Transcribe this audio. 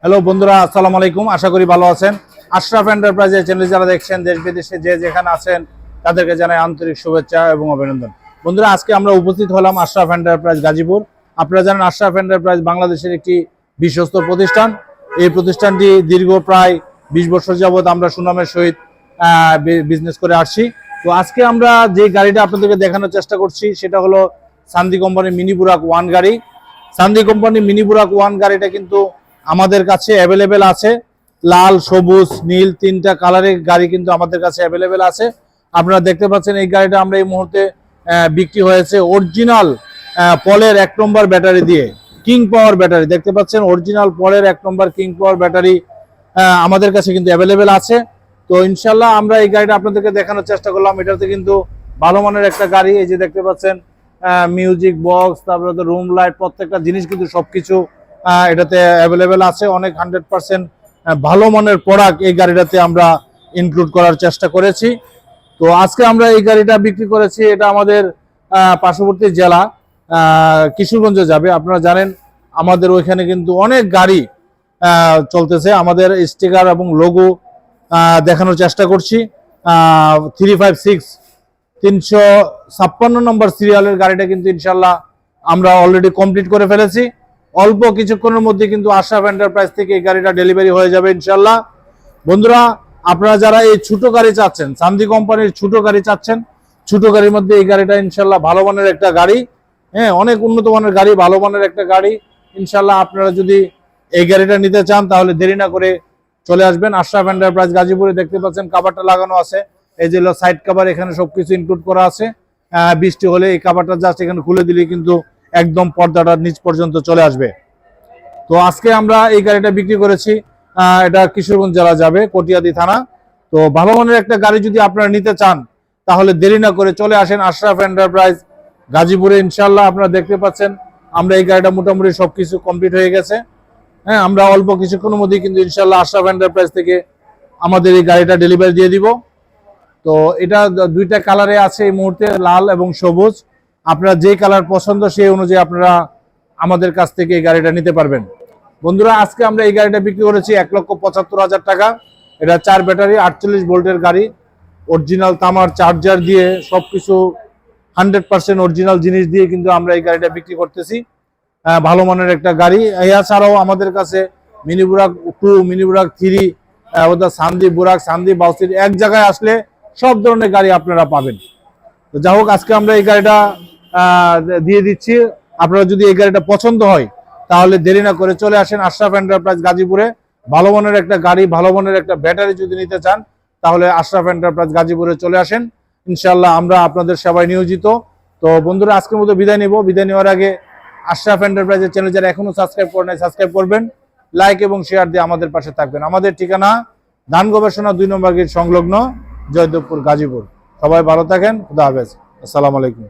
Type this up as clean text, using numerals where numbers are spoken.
Hello বন্ধুরা, আসসালামু আলাইকুম। আশা করি ভালো আছেন। আশরাফ এন্টারপ্রাইজের চ্যানেল যারা দেখছেন, দেশ বিদেশে যে যেখানে আছেন তাদেরকে জানাই আন্তরিক শুভেচ্ছা এবং অভিনন্দন। বন্ধুরা, আজকে আমরা উপস্থিত হলাম আশরাফ এন্টারপ্রাইজ গাজীপুর। আপনারা জানেন আশরাফ এন্টারপ্রাইজ বাংলাদেশের একটি বিশ্বস্ত প্রতিষ্ঠান। এই প্রতিষ্ঠানটি দীর্ঘ প্রায় 20 বছর যাবৎ আমরা সুনামের সহিত বিজনেস করে আসছি। তো আজকে আমরা যে গাড়িটা আপনাদেরকে দেখানোর চেষ্টা করছি সেটা হলো সান্দি কোম্পানির মিনি বুরাক ওয়ান গাড়ি। সান্দি কোম্পানির মিনি বুরাক ওয়ান গাড়িটা কিন্তু আমাদের কাছে অ্যাভেলেবেল আছে। লাল, সবুজ, নীল তিনটা কালারের গাড়ি কিন্তু আমাদের কাছে অ্যাভেলেবেল আছে। আপনারা দেখতে পাচ্ছেন এই গাড়িটা আমরা এই মুহূর্তে বিক্রি হয়েছে অরিজিনাল পলের 1 নম্বর ব্যাটারি দিয়ে, কিং পাওয়ার ব্যাটারি। দেখতে পাচ্ছেন অরিজিনাল পলের 1 নম্বর কিং পাওয়ার ব্যাটারি আমাদের কাছে কিন্তু অ্যাভেলেবেল আছে। তো ইনশাল্লাহ আমরা এই গাড়িটা আপনাদেরকে দেখানোর চেষ্টা করলাম। এটাতে কিন্তু ভালো মানের একটা গাড়ি। এই যে দেখতে পাচ্ছেন মিউজিক বক্স, তারপরে তো রুম লাইট, প্রত্যেকটা জিনিস কিন্তু সবকিছু এটাতে অ্যাভেলেবেল আছে। অনেক 100% ভালো মানের প্রোডাক্ট এই গাড়িটাতে আমরা ইনক্লুড করার চেষ্টা করেছি। তো আজকে আমরা এই গাড়িটা বিক্রি করেছি। এটা আমাদের পার্শ্ববর্তী জেলা কিশোরগঞ্জে যাবে। আপনারা জানেন আমাদের ওইখানে কিন্তু অনেক গাড়ি চলতেছে। আমাদের স্টিকার এবং লোগো দেখানোর চেষ্টা করছি। 356 356 নম্বর সিরিয়ালের গাড়িটা কিন্তু ইনশাল্লাহ আমরা অলরেডি কমপ্লিট করে ফেলেছি। অল্প কিছুক্ষণের মধ্যে কিন্তু আশরাফ এন্টারপ্রাইজ থেকে এই গাড়িটা ডেলিভারি হয়ে যাবে ইনশাল্লাহ। বন্ধুরা, আপনারা যারা এই ছোট গাড়ি চাচ্ছেন, সান্দি কোম্পানির ছোট গাড়ি চাচ্ছেন, ছোট গাড়ির মধ্যে এই গাড়িটা ইনশাল্লাহ ভালো মানের একটা গাড়ি, হ্যাঁ, অনেক উন্নত মানের গাড়ি, ভালো মানের একটা গাড়ি। ইনশাল্লাহ আপনারা যদি এই গাড়িটা নিতে চান তাহলে দেরি না করে চলে আসবেন আশরাফ এন্টারপ্রাইজ গাজীপুরে। দেখতে পাচ্ছেন কাভারটা লাগানো আছে। এই যে সাইড কাভার, এখানে সবকিছু ইনক্লুড করা আছে। বৃষ্টি হলে এই কাভারটা জাস্ট এখানে খুলে দিলে কিন্তু একদম পর্দাটা নিচ পর্যন্ত চলে আসবে। তো আজকে আমরা এই গাড়িটা বিক্রি করেছি। এটা কিশোরগঞ্জ জেলা যাবে, কটিয়াদি থানা। তো ভালো মানের একটা গাড়ি যদি আপনারা নিতে চান তাহলে দেরি না করে চলে আসেন আশরাফ এন্টারপ্রাইজ গাজীপুরে। ইনশাল্লাহ আপনারা দেখতে পাচ্ছেন আমরা এই গাড়িটা মোটামুটি সবকিছু কমপ্লিট হয়ে গেছে। হ্যাঁ, আমরা অল্প কিছুক্ষণের মধ্যেই কিন্তু ইনশাল্লাহ আশরাফ এন্টারপ্রাইজ থেকে আমাদের এই গাড়িটা ডেলিভারি দিয়ে দিব। তো এটা দুইটা কালারে আছে এই মুহূর্তে, লাল এবং সবুজ। আপনারা যে কালার পছন্দ সেই অনুযায়ী আপনারা আমাদের কাছ থেকে এই গাড়িটা নিতে পারবেন। বন্ধুরা, আজকে আমরা এই গাড়িটা বিক্রি করেছি 1,75,000 টাকা। এটা 4 ব্যাটারি 48 ভোল্টের গাড়ি, অরিজিনাল তামার চার্জার দিয়ে সবকিছু 100% অরিজিনাল জিনিস দিয়ে কিন্তু আমরা এই গাড়িটা বিক্রি করতেছি। ভালো মানের একটা গাড়ি। এছাড়াও আমাদের কাছে মিনি বুরাক 2, মিনি বুরাক 3, সান্দি বুরাক, সান্দি বাউসির এক জায়গায় আসলে সব ধরনের গাড়ি আপনারা পাবেন। তো যাই হোক, আজকে আমরা এই গাড়িটা দিয়ে দিচ্ছি। আপনারা যদি এই গাড়িটা পছন্দ হয় তাহলে দেরি না করে চলে আসেন আশরাফ এন্টারপ্রাইজ গাজীপুরে। ভালো মানের একটা গাড়ি, ভালো মানের একটা ব্যাটারি যদি নিতে চান তাহলে আশরাফ এন্টারপ্রাইজ গাজীপুরে চলে আসেন। ইনশাল্লাহ আমরা আপনাদের সেবায় নিয়োজিত। তো বন্ধুরা, আজকের মতো বিদায় নিব। বিদায় নেওয়ার আগে আশরাফ এন্টারপ্রাইজের চ্যানেল যারা এখনো সাবস্ক্রাইব করেন নাই, সাবস্ক্রাইব করবেন, লাইক এবং শেয়ার দিয়ে আমাদের পাশে থাকবেন। আমাদের ঠিকানা ধান গবেষণা 2 নম্বর গেট সংলগ্ন, জয়দেবপুর, গাজীপুর। সবাই ভালো থাকেন। খুদা হাফেজ। আসসালামু আলাইকুম।